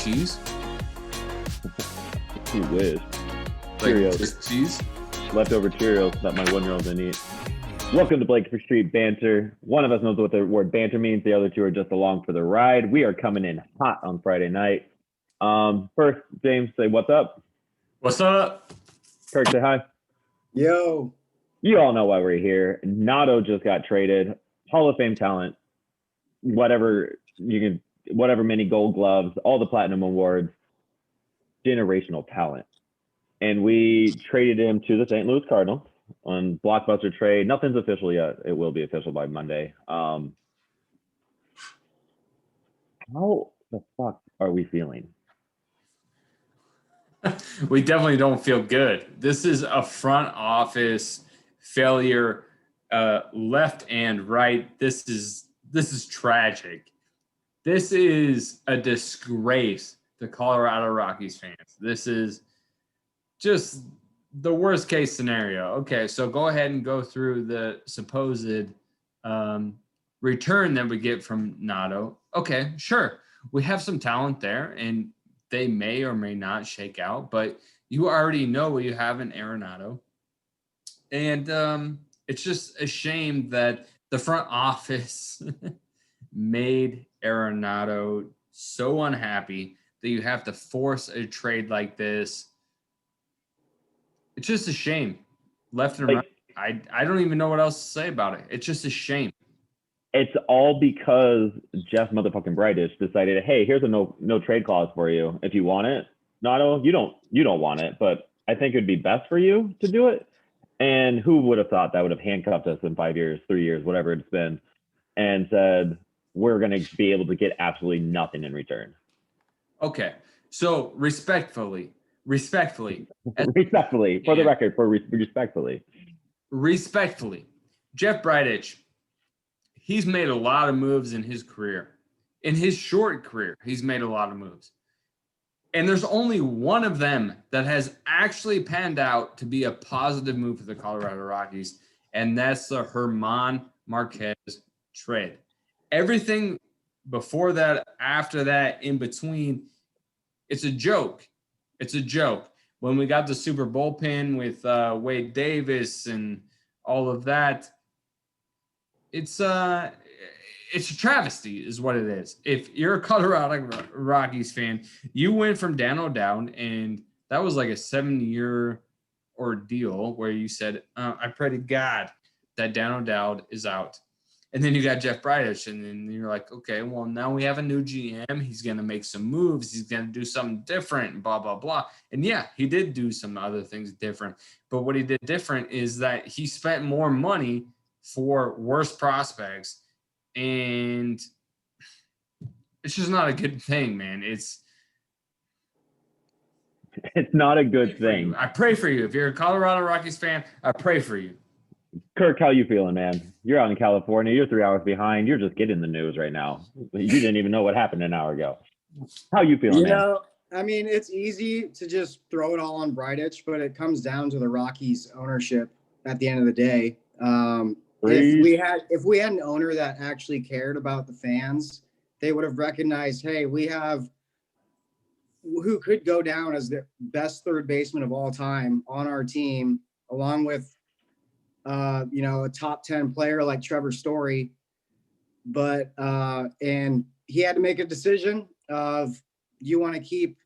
cheese? You wish. Like Cheerios. just cheese? Leftover Cheerios that my 1-year-old didn't eat. Welcome to Blake Street Banter. One of us knows what the word banter means. The other two are just along for the ride. We are coming in hot on Friday night. First, James, say what's up. What's up? Kirk, say hi. Yo. You all know why we're here. Nato just got traded. Hall of Fame talent. Whatever many gold gloves, all the platinum awards. Generational talent. And we traded him to the St. Louis Cardinals on blockbuster trade. Nothing's official yet. It will be official by Monday. How the fuck are we feeling? We definitely don't feel good. This is a front office failure, left and right. This is tragic. This is a disgrace to Colorado Rockies fans. This is just the worst case scenario. Okay, so go ahead and go through the supposed return that we get from Nato. Okay, sure. We have some talent there, and they may or may not shake out, but you already know what you have in Arenado. And it's just a shame that the front office made Arenado so unhappy that you have to force a trade like this. It's just a shame. Left and right. I don't even know what else to say about it. It's just a shame. It's all because Jeff motherfucking Brightich decided, hey, here's a no trade clause for you. If you want it, Nato, you don't want it, but I think it'd be best for you to do it. And who would have thought that would have handcuffed us in 5 years, 3 years, whatever it's been, and said we're going to be able to get absolutely nothing in return. Okay, so respectfully, for the record, respectfully, Jeff Brightich, he's made a lot of moves in his career. In his short career, he's made a lot of moves. And there's only one of them that has actually panned out to be a positive move for the Colorado Rockies, and that's the German Marquez trade. Everything before that, after that, in between, it's a joke. It's a joke. When we got the Super Bowl pin with Wade Davis and all of that, it's a travesty is what it is. If you're a Colorado Rockies fan, you went from Dan O'Dowd, and that was like a 7-year ordeal where you said, I pray to God that Dan O'Dowd is out. And then you got Jeff Brightich, and then you're like, okay, well, now we have a new GM. He's going to make some moves. He's going to do something different, blah, blah, blah. And yeah, he did do some other things different. But what he did different is that he spent more money for worse prospects. And it's just not a good thing, man. It's not a good thing. I pray for you. If you're a Colorado Rockies fan, I pray for you. Kirk, how you feeling, man? You're out in California. You're 3 hours behind. You're just getting the news right now. You didn't even know what happened an hour ago. How you feeling, man? I mean, it's easy to just throw it all on Brightich, but it comes down to the Rockies ownership at the end of the day. If we had an owner that actually cared about the fans, they would have recognized, hey, we have who could go down as the best third baseman of all time on our team, along with a top 10 player like Trevor Story. But and he had to make a decision of, do you want to keep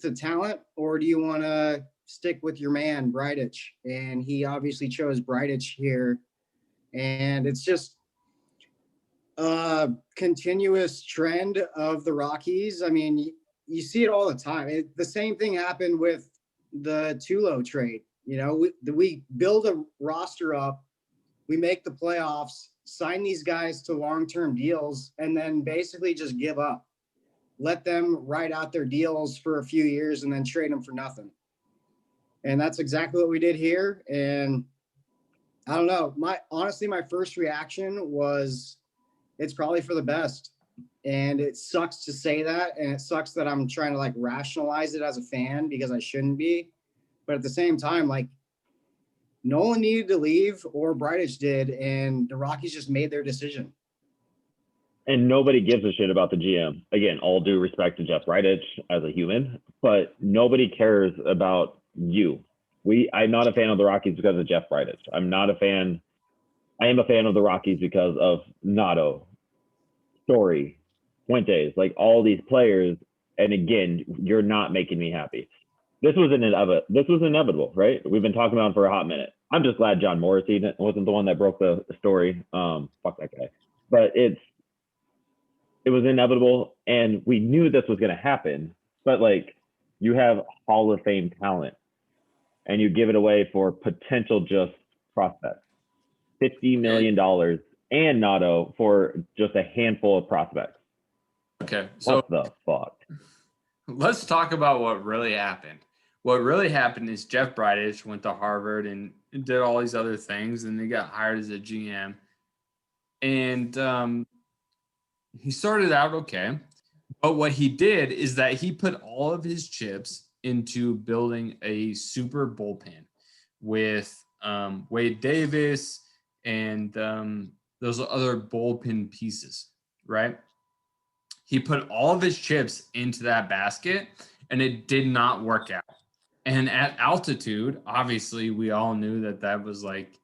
the talent, or do you want to stick with your man Brightich? And he obviously chose Brightich here. And it's just a continuous trend of the Rockies. I mean, you see it all the time. The same thing happened with the Tulo trade. We build a roster up, we make the playoffs, sign these guys to long-term deals, and then basically just give up. Let them ride out their deals for a few years and then trade them for nothing. And that's exactly what we did here. And I don't know. My first reaction was, it's probably for the best. And it sucks to say that. And it sucks that I'm trying to rationalize it as a fan, because I shouldn't be. But at the same time, Nolan needed to leave, or Brightich did, and the Rockies just made their decision. And nobody gives a shit about the GM. Again, all due respect to Jeff Bridich as a human, but nobody cares about you. I'm not a fan of the Rockies because of Jeff Bridich. I'm not a fan. I am a fan of the Rockies because of Nato, Story, Fuentes, like all these players. And again, you're not making me happy. This was inevitable, right? We've been talking about it for a hot minute. I'm just glad John Morrissey wasn't the one that broke the story. Fuck that guy. But it was inevitable, and we knew this was going to happen. But like, you have Hall of Fame talent, and you give it away for potential just prospects. $50 million and Nato for just a handful of prospects. Okay, so what the fuck? Let's talk about what really happened. What really happened is Jeff Bridich went to Harvard and did all these other things, and he got hired as a GM. And he started out okay. But what he did is that he put all of his chips into building a super bullpen with Wade Davis and those other bullpen pieces, right? He put all of his chips into that basket, and it did not work out. And at altitude, obviously, we all knew that that was like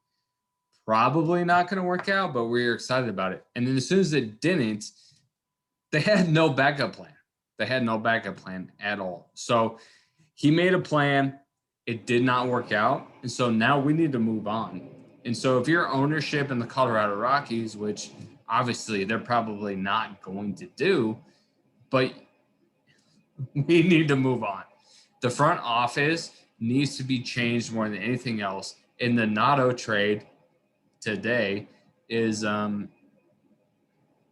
probably not going to work out, but we were excited about it. And then as soon as it didn't, they had no backup plan. They had no backup plan at all. So he made a plan. It did not work out. And so now we need to move on. And so if you're ownership in the Colorado Rockies, which obviously they're probably not going to do, but we need to move on. The front office needs to be changed more than anything else. In the Nato trade today is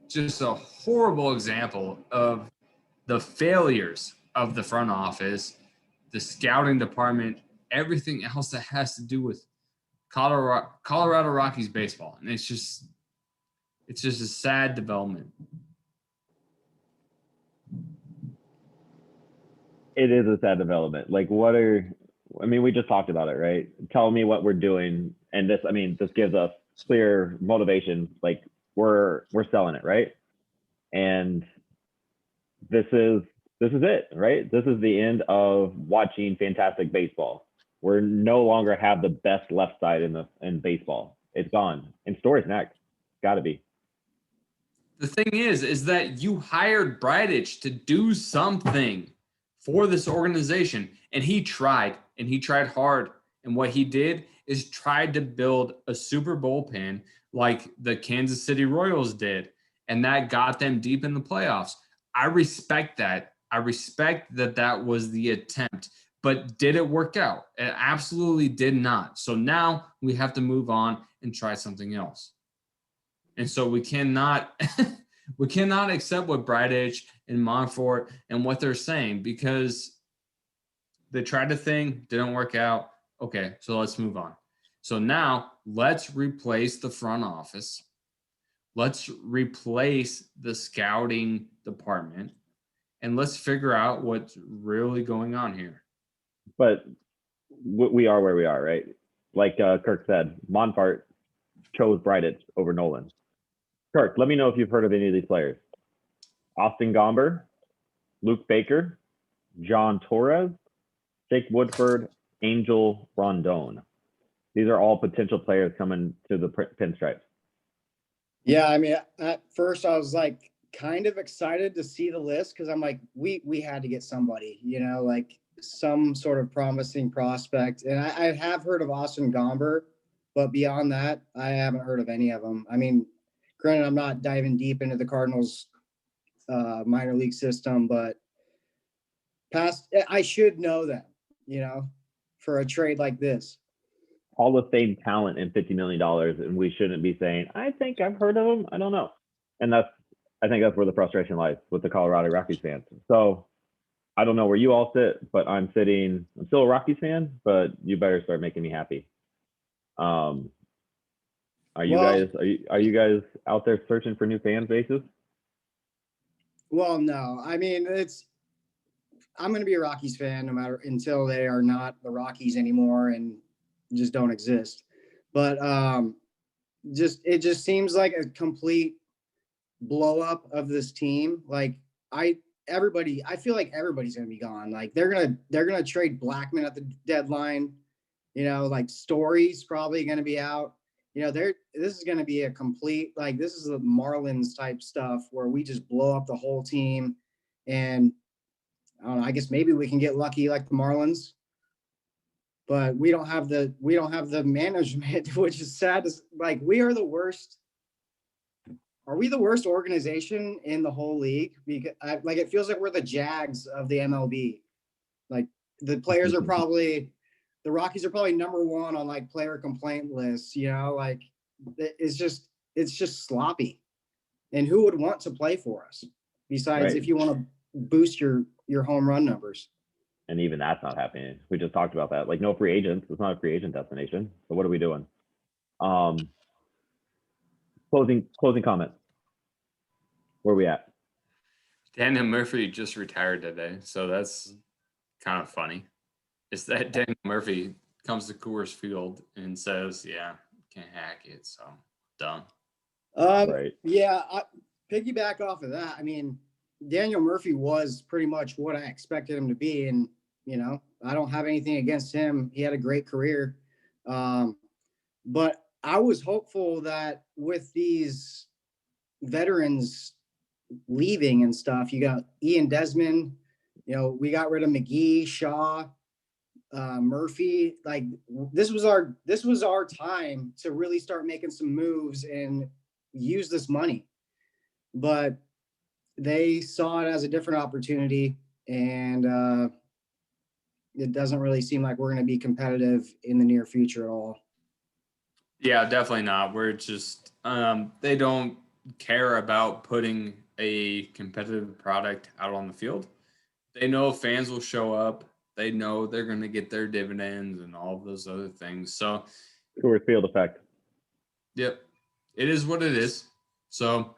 just a horrible example of the failures of the front office, the scouting department, everything else that has to do with Colorado Rockies baseball. And it's just a sad development. It is a sad development. Like, we just talked about it, right? Tell me what we're doing. And this gives us clear motivation. Like, we're selling it, right? And this is it, right? This is the end of watching fantastic baseball. We're no longer have the best left side in baseball. It's gone. And Story's next. Gotta be. The thing is that you hired Bridich to do something for this organization, and he tried hard. And what he did is tried to build a super bullpen like the Kansas City Royals did, and that got them deep in the playoffs. I respect that. I respect that that was the attempt, but did it work out? It absolutely did not. So now we have to move on and try something else. And so we cannot accept what Bridich and Montfort and what they're saying, because they tried a thing, didn't work out. Okay, so let's move on. So now let's replace the front office. Let's replace the scouting department, and let's figure out what's really going on here. But we are where we are, right? Like Kirk said, Montfort chose Bridich over Nolan. Kirk, let me know if you've heard of any of these players. Austin Gomber, Luke Baker, John Torres, Jake Woodford, Angel Rondon. These are all potential players coming to the Pinstripes. Yeah, I mean, at first I was like kind of excited to see the list, because I'm like, we had to get somebody, like some sort of promising prospect. And I have heard of Austin Gomber, but beyond that, I haven't heard of any of them. I mean, granted, I'm not diving deep into the Cardinals minor league system, but I should know them, for a trade like this. Hall of Fame talent and $50 million, and we shouldn't be saying, I think I've heard of them. I don't know. And I think that's where the frustration lies with the Colorado Rockies fans. So I don't know where you all sit, but I'm still a Rockies fan, but you better start making me happy. Are you guys out there searching for new fan bases? Well, no. I mean, I'm going to be a Rockies fan until they are not the Rockies anymore and just don't exist. But it just seems like a complete blow up of this team. Like I feel like everybody's gonna be gone. Like they're gonna trade Blackman at the deadline. You know, like Story's probably gonna be out. You know, this is gonna be a complete, like, this is the Marlins type stuff where we just blow up the whole team. And I don't know, I guess maybe we can get lucky like the Marlins, but we don't have the management, which is sad. Like, we are the worst. Are we the worst organization in the whole league? Because like, it feels like we're the Jags of the MLB. Like, the players are probably, the Rockies are probably number one on like player complaint lists. You know, like it's just sloppy. And who would want to play for us besides if you want to boost your home run numbers? And even that's not happening. We just talked about that. Like, no free agents. It's not a free agent destination. So what are we doing? Closing comments. Where are we at? Daniel Murphy just retired today, so that's kind of funny. Is that Daniel Murphy comes to Coors Field and says, "Yeah, can't hack it, so done." Right. Yeah, piggyback off of that. I mean, Daniel Murphy was pretty much what I expected him to be, and you know, I don't have anything against him. He had a great career, but I was hopeful that with these veterans leaving and stuff, you got Ian Desmond. You know, we got rid of McGee, Shaw, Murphy. Like, this was our time to really start making some moves and use this money. But they saw it as a different opportunity, and it doesn't really seem like we're going to be competitive in the near future at all. Yeah, definitely not. We're just they don't care about putting a competitive product out on the field. They know fans will show up. They know they're going to get their dividends and all of those other things. So, Coors Field effect. Yep, it is what it is. So,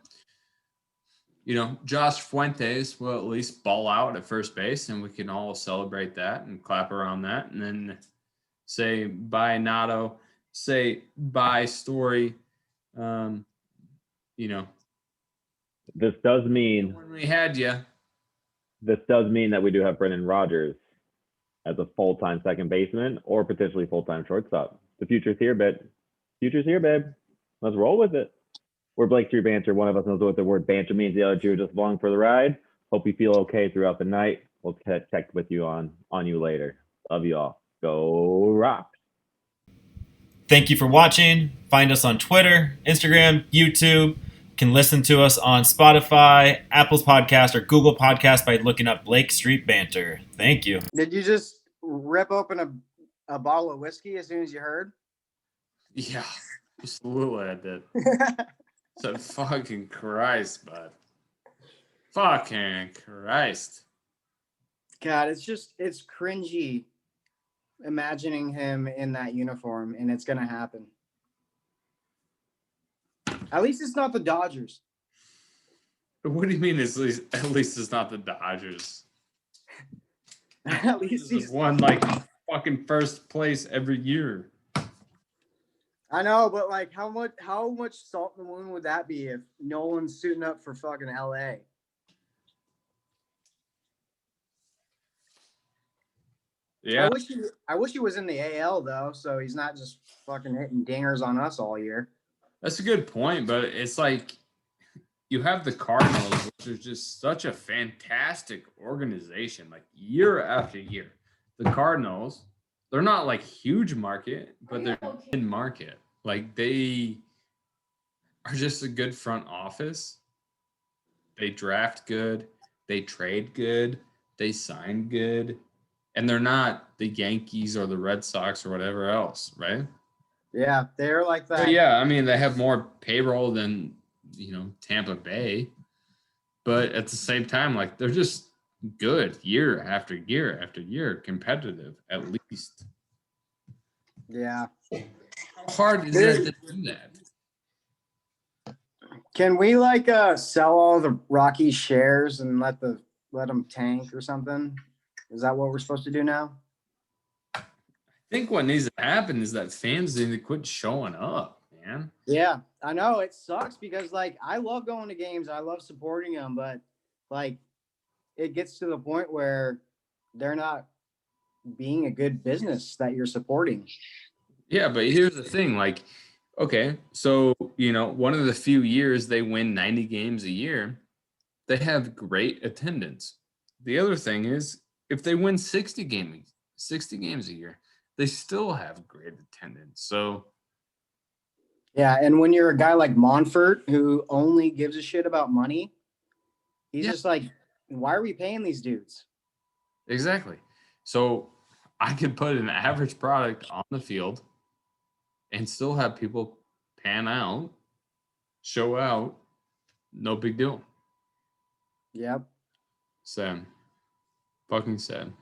you know, Josh Fuentes will at least ball out at first base, and we can all celebrate that and clap around that, and then say bye Nato, say bye Story. You know, this does mean when we had you. This does mean that we do have Brendan Rodgers as a full-time second baseman or potentially full-time shortstop. The future's here, babe. Future's here, babe. Let's roll with it. We're Blake Street Banter. One of us knows what the word banter means. The other two are just along for the ride. Hope you feel okay throughout the night. We'll check with you on you later. Love you all. Go Rocks. Thank you for watching. Find us on Twitter, Instagram, YouTube. You can listen to us on Spotify, Apple's Podcast, or Google Podcast by looking up Blake Street Banter. Thank you. Did you just rip open a bottle of whiskey as soon as you heard? Yeah, absolutely I did. So fucking Christ, bud. Fucking Christ. God, it's cringy imagining him in that uniform, and it's gonna happen. At least it's not the Dodgers. What do you mean at least it's not the Dodgers? At least he's won like fucking first place every year. I know, but like how much salt in the wound would that be if Nolan's suiting up for fucking LA? Yeah. I wish he was in the AL though, so he's not just fucking hitting dingers on us all year. That's a good point, but it's like you have the Cardinals, which is just such a fantastic organization, like year after year. The Cardinals, they're not like huge market, but they're in market. Like, they are just a good front office. They draft good, they trade good, they sign good, and they're not the Yankees or the Red Sox or whatever else, right? Yeah, they're like that. But yeah, I mean, they have more payroll than, you know, Tampa Bay. But at the same time, like, they're just good year after year after year, competitive at least. Yeah. How hard is it to do that? Can we like sell all the Rockies shares and let them tank or something? Is that what we're supposed to do now? I think what needs to happen is that fans need to quit showing up, man. Yeah, I know it sucks because like I love going to games, I love supporting them, but like it gets to the point where they're not being a good business that you're supporting. Yeah, but here's the thing, like, okay, so one of the few years they win 90 games a year, they have great attendance. The other thing is if they win 60 games a year, they still have great attendance. So Yeah, and when you're a guy like Monfort who only gives a shit about money, he's yeah, just like, why are we paying these dudes? exactly. So I could put an average product on the field and still have people pan out, show out, no big deal. Yep. Sad. Fucking sad.